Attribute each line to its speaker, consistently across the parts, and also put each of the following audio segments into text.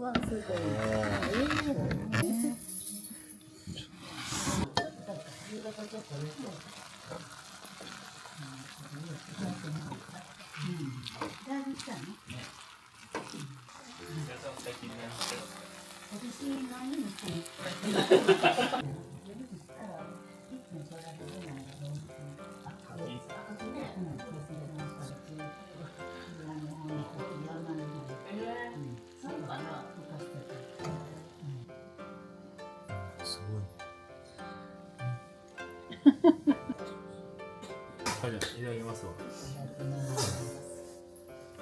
Speaker 1: わ、すごい。
Speaker 2: はい、じゃあいただきますわ。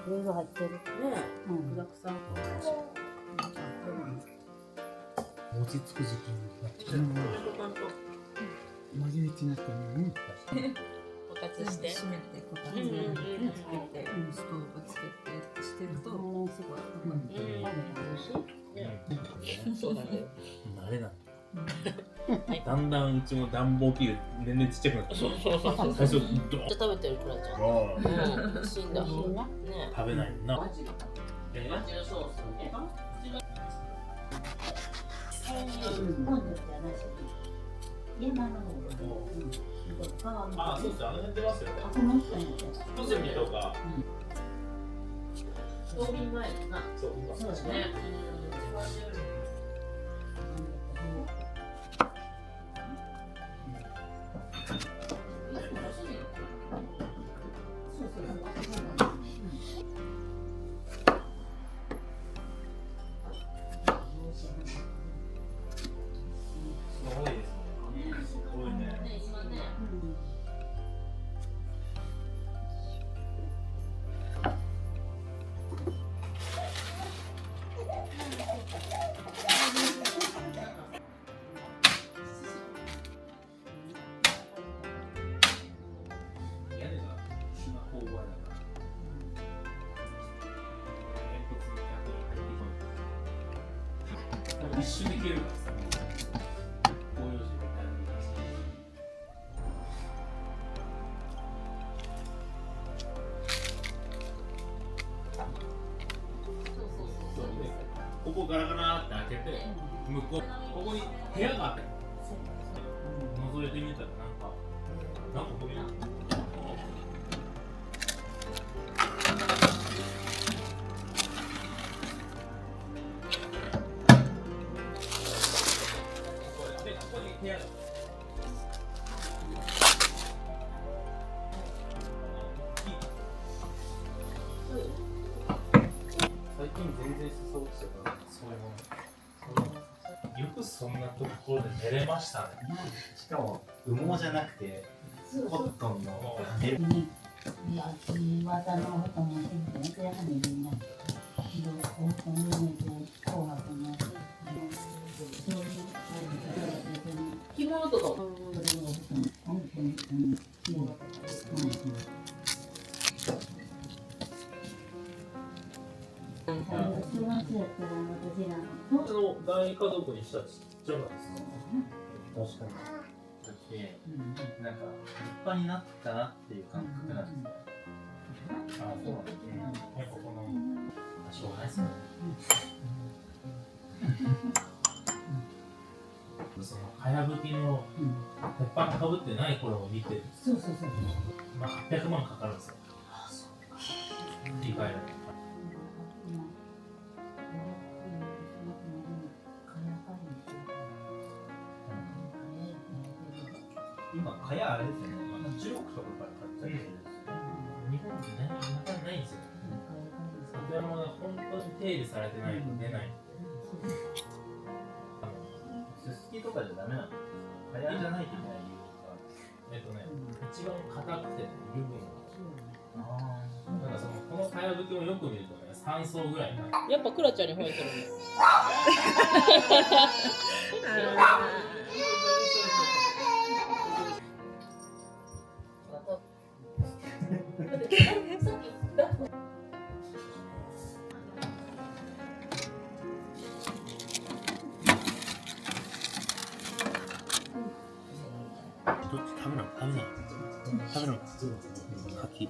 Speaker 1: いろいろ入ってる。ね、具だくさん。
Speaker 2: 餅つく時期になってきた。
Speaker 3: 11になったのに
Speaker 1: こたつして
Speaker 4: 閉めてこたつつけてストーブつけてしてるとすごい
Speaker 1: そうなんだよ。
Speaker 2: 慣れない。だんだんうちも暖房器具年々ちっちゃくなって
Speaker 1: そうそうそうそう。
Speaker 2: 最初ドーン
Speaker 1: めっちゃ食べてるくらちゃん。うん、死んだ。ね。
Speaker 2: 食べないな。
Speaker 1: マジのソースね。
Speaker 2: あ、そうです。あの辺出ますよ。コセミとか。
Speaker 1: 冬眠前にな。
Speaker 2: そう
Speaker 1: ですね。
Speaker 2: 多いですね。多いね。
Speaker 1: 今ね。
Speaker 2: 屋根が島工場だから。煙突の客に入ってこない。一瞬で消えるからさ。紅葉時で大変だし。ここガラガラって開けて、向こう、ここに部屋があって、覗いてみたらなんかここにここに部屋が。最近全然裾落ちてたから、そういうもの。よくそんなところで寝れましたね。
Speaker 5: しかも羽毛じゃなくてコットンの寝
Speaker 6: 技のことも全然やはりみんな紅白の
Speaker 1: 着物とかも。
Speaker 6: 本当に綺麗だった。週末やったら私ら
Speaker 2: の大家族にしたらちっちゃかったですか。
Speaker 5: 確かにだってなんか立派になったなっていう感覚なんですよ。
Speaker 2: あ、そうなんですね。やっぱこのしょうがないですね。そのかやぶきの鉄板かぶってない頃を見て、
Speaker 6: そうそうそう。
Speaker 2: まあ800万かかるんですよ。振り返る。
Speaker 5: 今蚊帳あれですよね。中国とかから買っちゃってるんですよ。
Speaker 2: 日本になかなかないんですよ。里山が本当に手入れされてないと出ない。
Speaker 5: ススキとかじゃダメなんですか。蚊帳じゃないといけない理由が。
Speaker 2: 一番硬くて油分が。なんかこのかやぶきをよく見るとね、3層ぐらい。
Speaker 1: やっぱクラちゃんに吠えてるね。
Speaker 2: どっち食べない柿。